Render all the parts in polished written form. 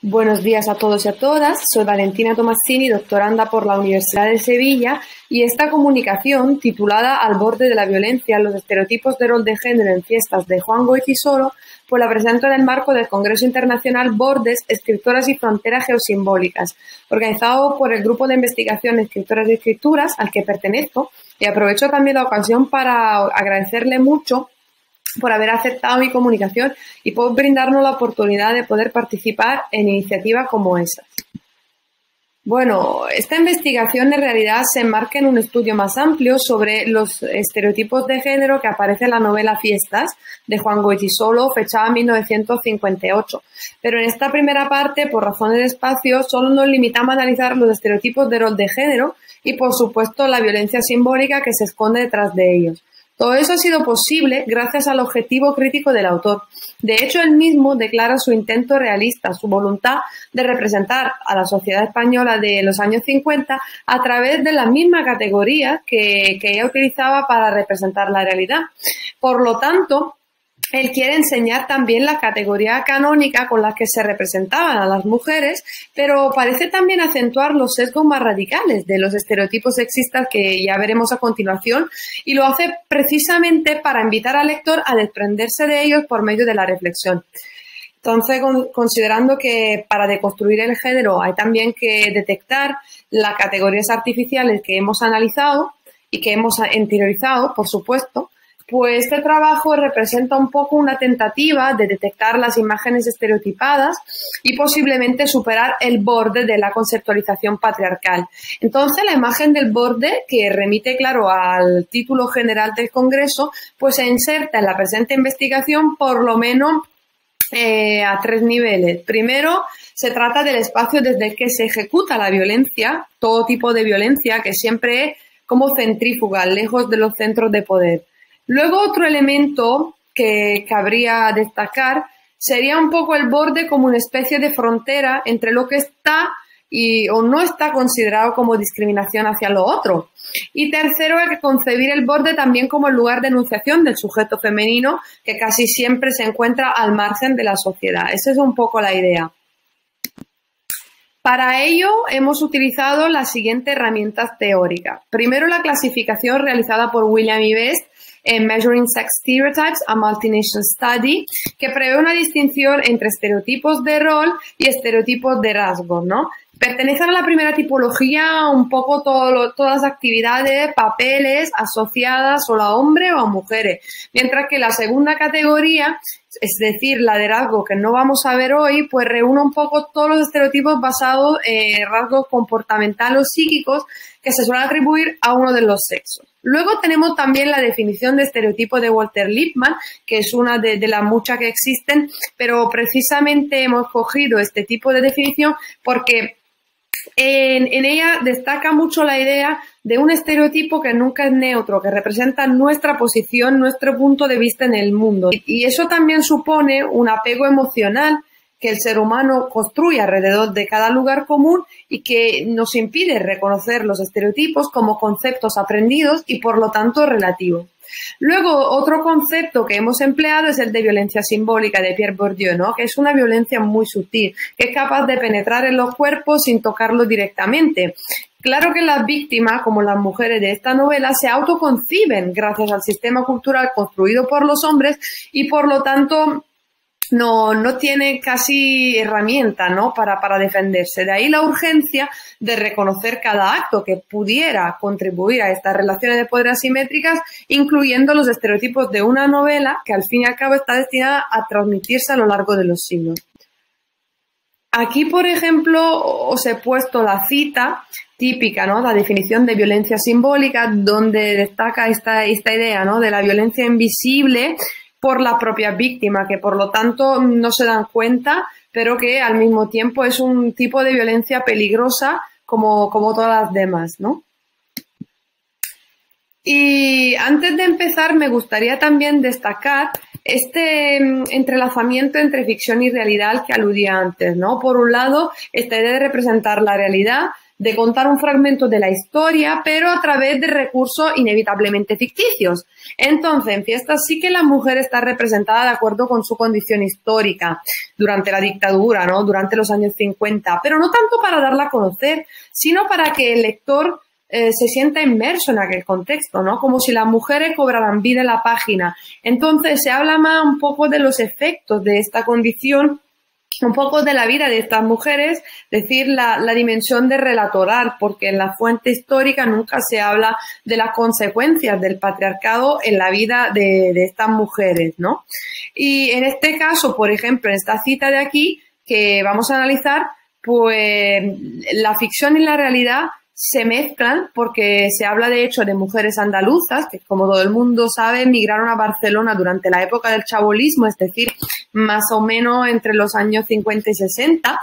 Buenos días a todos y a todas. Soy Valentina Tomassini, doctoranda por la Universidad de Sevilla, y esta comunicación, titulada Al borde de la violencia, los estereotipos de rol de género en fiestas, de Juan Goytisolo, pues la presento en el marco del Congreso Internacional Bordes, Escritoras y Fronteras Geosimbólicas, organizado por el Grupo de Investigación Escritoras y Escrituras, al que pertenezco, y aprovecho también la ocasión para agradecerle mucho por haber aceptado mi comunicación y por brindarnos la oportunidad de poder participar en iniciativas como esas. Bueno, esta investigación en realidad se enmarca en un estudio más amplio sobre los estereotipos de género que aparece en la novela Fiestas, de Juan Goytisolo, fechada en 1958. Pero en esta primera parte, por razones de espacio, solo nos limitamos a analizar los estereotipos de rol de género y, por supuesto, la violencia simbólica que se esconde detrás de ellos. Todo eso ha sido posible gracias al objetivo crítico del autor. De hecho, él mismo declara su intento realista, su voluntad de representar a la sociedad española de los años 50 a través de la misma categoría que ella utilizaba para representar la realidad. Por lo tanto, él quiere enseñar también la categoría canónica con la que se representaban a las mujeres, pero parece también acentuar los sesgos más radicales de los estereotipos sexistas que ya veremos a continuación, y lo hace precisamente para invitar al lector a desprenderse de ellos por medio de la reflexión. Entonces, considerando que para deconstruir el género hay también que detectar las categorías artificiales que hemos analizado y que hemos interiorizado, por supuesto, pues este trabajo representa un poco una tentativa de detectar las imágenes estereotipadas y posiblemente superar el borde de la conceptualización patriarcal. Entonces, la imagen del borde, que remite, claro, al título general del Congreso, pues se inserta en la presente investigación por lo menos a tres niveles. Primero, se trata del espacio desde el que se ejecuta la violencia, todo tipo de violencia, que siempre es como centrífuga, lejos de los centros de poder. Luego, otro elemento que cabría destacar sería un poco el borde como una especie de frontera entre lo que está o no está considerado como discriminación hacia lo otro. Y tercero, hay que concebir el borde también como el lugar de enunciación del sujeto femenino, que casi siempre se encuentra al margen de la sociedad. Esa es un poco la idea. Para ello, hemos utilizado las siguientes herramientas teóricas. Primero, la clasificación realizada por William E. Best en Measuring Sex Stereotypes, a Multi-Nation Study, que prevé una distinción entre estereotipos de rol y estereotipos de rasgos, ¿no? Pertenecen a la primera tipología un poco todas las actividades, papeles asociadas solo a hombres o a mujeres, mientras que la segunda categoría, es decir, la de rasgos que no vamos a ver hoy, pues reúne un poco todos los estereotipos basados en rasgos comportamentales o psíquicos que se suelen atribuir a uno de los sexos. Luego tenemos también la definición de estereotipo de Walter Lippmann, que es una de las muchas que existen, pero precisamente hemos cogido este tipo de definición porque en ella destaca mucho la idea de un estereotipo que nunca es neutro, que representa nuestra posición, nuestro punto de vista en el mundo. Y eso también supone un apego emocional que el ser humano construye alrededor de cada lugar común y que nos impide reconocer los estereotipos como conceptos aprendidos y por lo tanto relativos. Luego, otro concepto que hemos empleado es el de violencia simbólica de Pierre Bourdieu, ¿no? Que es una violencia muy sutil, que es capaz de penetrar en los cuerpos sin tocarlos directamente. Claro que las víctimas, como las mujeres de esta novela, se autoconciben gracias al sistema cultural construido por los hombres y por lo tanto no tiene casi herramienta, ¿no? para defenderse. De ahí la urgencia de reconocer cada acto que pudiera contribuir a estas relaciones de poder asimétricas, incluyendo los estereotipos de una novela que al fin y al cabo está destinada a transmitirse a lo largo de los siglos. Aquí, por ejemplo, os he puesto la cita típica, ¿no? La definición de violencia simbólica, donde destaca esta idea, ¿no? De la violencia invisible por las propias víctimas, que por lo tanto no se dan cuenta, pero que al mismo tiempo es un tipo de violencia peligrosa como todas las demás, ¿no? Y antes de empezar me gustaría también destacar este entrelazamiento entre ficción y realidad al que aludía antes, ¿no? Por un lado, esta idea de representar la realidad de contar un fragmento de la historia, pero a través de recursos inevitablemente ficticios. Entonces, en Fiestas sí que la mujer está representada de acuerdo con su condición histórica durante la dictadura, ¿no? Durante los años 50, pero no tanto para darla a conocer, sino para que el lector se sienta inmerso en aquel contexto, ¿no? Como si las mujeres cobraran vida en la página. Entonces, se habla más un poco de los efectos de esta condición, un poco de la vida de estas mujeres, es decir, la dimensión de relato oral, porque en la fuente histórica nunca se habla de las consecuencias del patriarcado en la vida de estas mujeres, ¿no? Y en este caso, por ejemplo, en esta cita de aquí que vamos a analizar, pues la ficción y la realidad se mezclan porque se habla de hecho de mujeres andaluzas que, como todo el mundo sabe, emigraron a Barcelona durante la época del chabolismo, es decir, más o menos entre los años 50 y 60.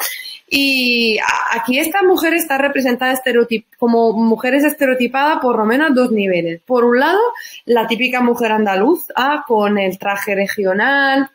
Y aquí esta mujer está representada como mujeres estereotipadas por lo menos a dos niveles. Por un lado, la típica mujer andaluza con el traje regional,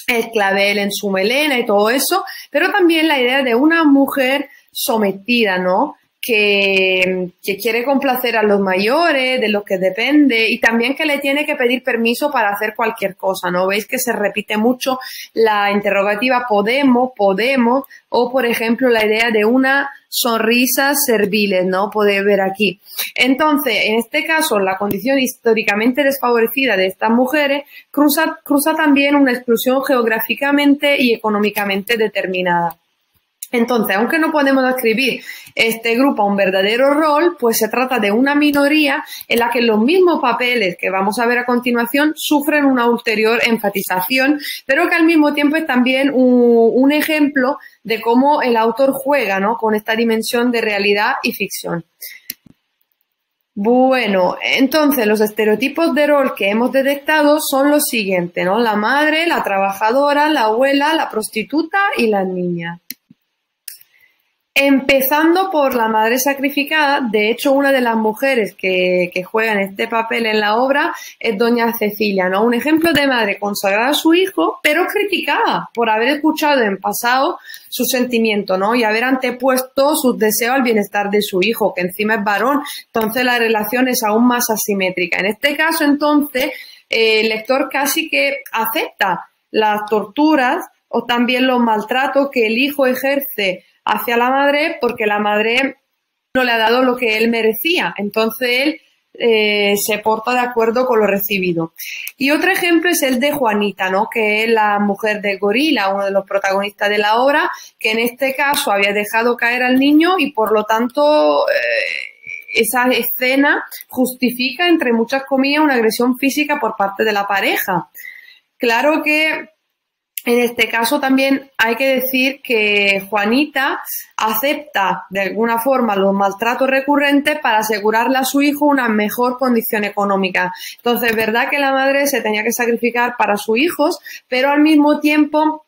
el clavel en su melena y todo eso, pero también la idea de una mujer sometida, ¿no? Que quiere complacer a los mayores, de los que depende, y también que le tiene que pedir permiso para hacer cualquier cosa, ¿no? Veis que se repite mucho la interrogativa podemos, o por ejemplo la idea de una sonrisa serviles, ¿no? Podéis ver aquí. Entonces, en este caso, la condición históricamente desfavorecida de estas mujeres cruza también una exclusión geográficamente y económicamente determinada. Entonces, aunque no podemos describir este grupo a un verdadero rol, pues se trata de una minoría en la que los mismos papeles que vamos a ver a continuación sufren una ulterior enfatización, pero que al mismo tiempo es también un ejemplo de cómo el autor juega, ¿no? Con esta dimensión de realidad y ficción. Bueno, entonces los estereotipos de rol que hemos detectado son los siguientes, ¿no? La madre, la trabajadora, la abuela, la prostituta y las niñas. Empezando por la madre sacrificada, de hecho una de las mujeres que juegan este papel en la obra es doña Cecilia, ¿no? Un ejemplo de madre consagrada a su hijo, pero criticada por haber escuchado en pasado sus sentimientos, ¿no? Y haber antepuesto sus deseos al bienestar de su hijo, que encima es varón, entonces la relación es aún más asimétrica. En este caso, entonces, el lector casi que acepta las torturas o también los maltratos que el hijo ejerce hacia la madre porque la madre no le ha dado lo que él merecía. Entonces él se porta de acuerdo con lo recibido. Y otro ejemplo es el de Juanita, ¿no? Que es la mujer de Gorila, uno de los protagonistas de la obra, que en este caso había dejado caer al niño y por lo tanto esa escena justifica, entre muchas comillas, una agresión física por parte de la pareja. Claro que en este caso también hay que decir que Juanita acepta de alguna forma los maltratos recurrentes para asegurarle a su hijo una mejor condición económica. Entonces, es verdad que la madre se tenía que sacrificar para sus hijos, pero al mismo tiempo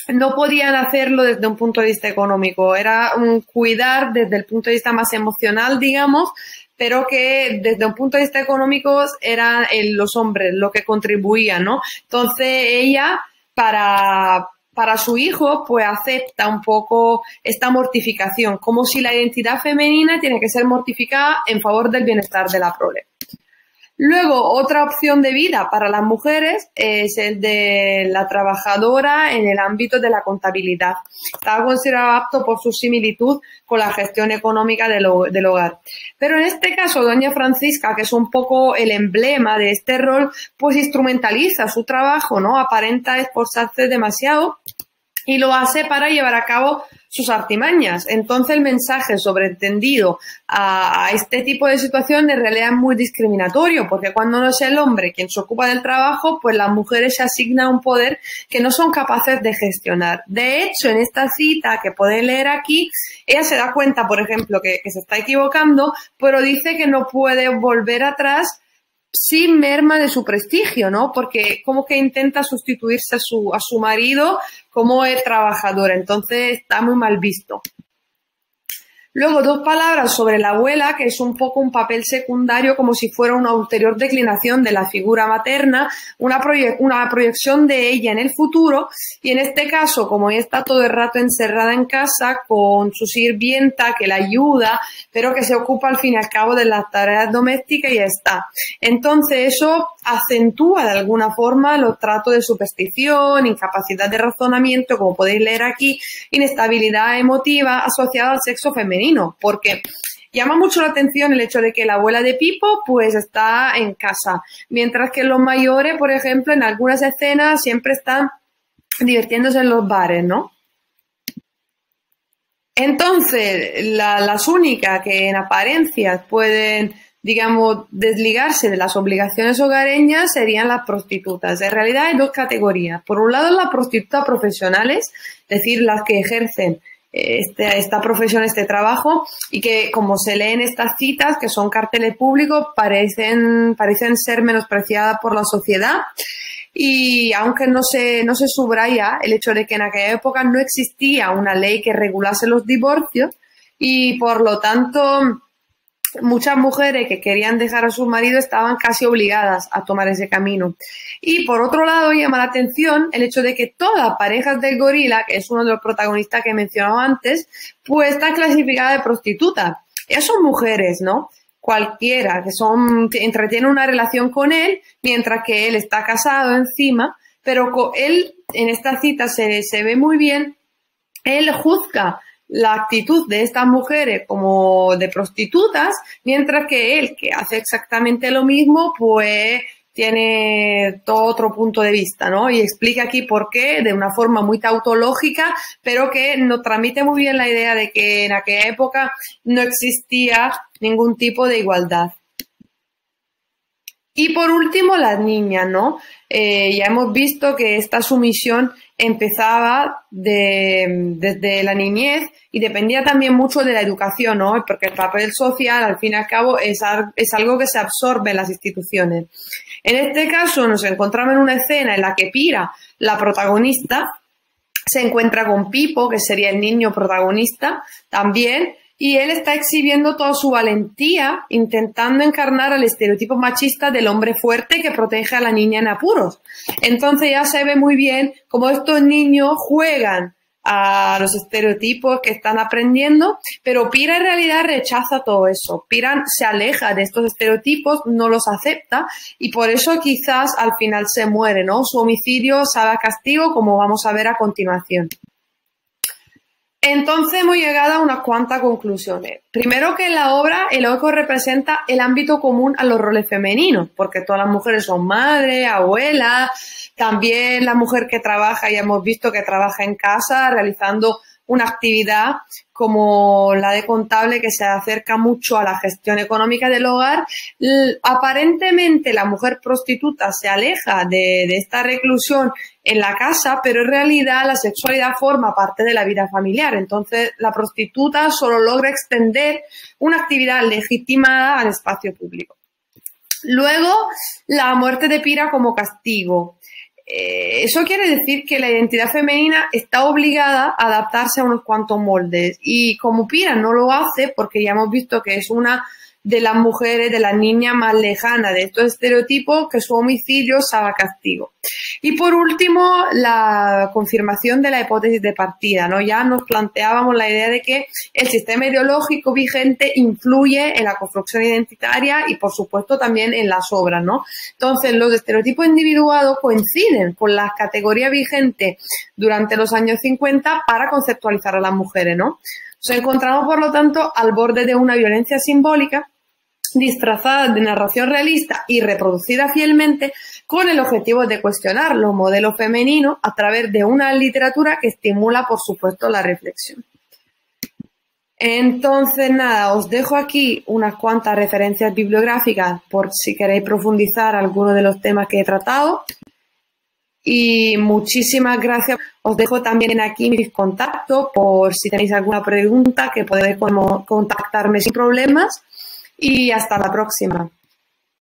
no podían hacerlo desde un punto de vista económico. Era un cuidar desde el punto de vista más emocional, digamos, pero que desde un punto de vista económico eran los hombres los que contribuían, ¿no? Entonces, ella para su hijo, pues acepta un poco esta mortificación, como si la identidad femenina tiene que ser mortificada en favor del bienestar de la prole. Luego, otra opción de vida para las mujeres es el de la trabajadora en el ámbito de la contabilidad. Estaba considerado apto por su similitud con la gestión económica del hogar. Pero en este caso, doña Francisca, que es un poco el emblema de este rol, pues instrumentaliza su trabajo, ¿no? Aparenta esforzarse demasiado y lo hace para llevar a cabo sus artimañas. Entonces el mensaje sobreentendido a este tipo de situación en realidad es muy discriminatorio, porque cuando no es el hombre quien se ocupa del trabajo, pues las mujeres se asignan un poder que no son capaces de gestionar. De hecho, en esta cita que podéis leer aquí, ella se da cuenta, por ejemplo, que se está equivocando, pero dice que no puede volver atrás sin merma de su prestigio, ¿no? Porque como que intenta sustituirse a su marido como trabajadora, entonces está muy mal visto. Luego, dos palabras sobre la abuela, que es un poco un papel secundario, como si fuera una ulterior declinación de la figura materna, una proyección de ella en el futuro, y en este caso, como ella está todo el rato encerrada en casa con su sirvienta que la ayuda, pero que se ocupa al fin y al cabo de las tareas domésticas y ya está. Entonces, eso acentúa de alguna forma los tratos de superstición, incapacidad de razonamiento, como podéis leer aquí, inestabilidad emotiva asociada al sexo femenino, porque llama mucho la atención el hecho de que la abuela de Pipo pues está en casa, mientras que los mayores, por ejemplo, en algunas escenas siempre están divirtiéndose en los bares, ¿no? Entonces, las únicas que en apariencia pueden, digamos, desligarse de las obligaciones hogareñas serían las prostitutas. En realidad hay dos categorías. Por un lado, las prostitutas profesionales, es decir, las que ejercen esta profesión, este trabajo, y que, como se lee en estas citas, que son carteles públicos, parecen ser menospreciadas por la sociedad. Y aunque no se subraya el hecho de que en aquella época no existía una ley que regulase los divorcios y, por lo tanto, muchas mujeres que querían dejar a su marido estaban casi obligadas a tomar ese camino. Y por otro lado, llama la atención el hecho de que todas las parejas del gorila, que es uno de los protagonistas que he mencionado antes, pues están clasificadas de prostitutas. Ellas son mujeres, ¿no? Cualquiera, que entretienen una relación con él, mientras que él está casado encima, pero él, en esta cita se ve muy bien, él juzga la actitud de estas mujeres como de prostitutas, mientras que él, que hace exactamente lo mismo, pues tiene todo otro punto de vista, ¿no? Y explica aquí por qué, de una forma muy tautológica, pero que nos transmite muy bien la idea de que en aquella época no existía ningún tipo de igualdad. Y por último, las niñas, ¿no? Ya hemos visto que esta sumisión empezaba desde la niñez y dependía también mucho de la educación, ¿no? Porque el papel social, al fin y al cabo, es algo que se absorbe en las instituciones. En este caso, nos encontramos en una escena en la que Pira, la protagonista, se encuentra con Pipo, que sería el niño protagonista también, y él está exhibiendo toda su valentía, intentando encarnar el estereotipo machista del hombre fuerte que protege a la niña en apuros. Entonces ya se ve muy bien cómo estos niños juegan a los estereotipos que están aprendiendo, pero Pira en realidad rechaza todo eso. Pira se aleja de estos estereotipos, no los acepta, y por eso quizás al final se muere, ¿no? Su homicidio sabe a castigo, como vamos a ver a continuación. Entonces hemos llegado a unas cuantas conclusiones. Primero, que en la obra el eco representa el ámbito común a los roles femeninos, porque todas las mujeres son madres, abuelas, también la mujer que trabaja, ya hemos visto que trabaja en casa realizando una actividad como la de contable que se acerca mucho a la gestión económica del hogar. Aparentemente la mujer prostituta se aleja de esta reclusión en la casa, pero en realidad la sexualidad forma parte de la vida familiar. Entonces la prostituta solo logra extender una actividad legitimada al espacio público. Luego, la muerte de Pira como castigo. Eso quiere decir que la identidad femenina está obligada a adaptarse a unos cuantos moldes, y como Pira no lo hace, porque ya hemos visto que es una de las mujeres, de las niñas más lejanas de estos estereotipos, que su homicidio sabe a castigo. Y por último, la confirmación de la hipótesis de partida, ¿no? Ya nos planteábamos la idea de que el sistema ideológico vigente influye en la construcción identitaria y, por supuesto, también en las obras, ¿no? Entonces, los estereotipos individuados coinciden con las categorías vigentes durante los años 50 para conceptualizar a las mujeres, ¿no? Nos encontramos, por lo tanto, al borde de una violencia simbólica disfrazada de narración realista y reproducida fielmente, con el objetivo de cuestionar los modelos femeninos a través de una literatura que estimula, por supuesto, la reflexión. Entonces, nada, os dejo aquí unas cuantas referencias bibliográficas por si queréis profundizar alguno de los temas que he tratado. Y muchísimas gracias. Os dejo también aquí mis contactos por si tenéis alguna pregunta, que podéis contactarme sin problemas. Y hasta la próxima.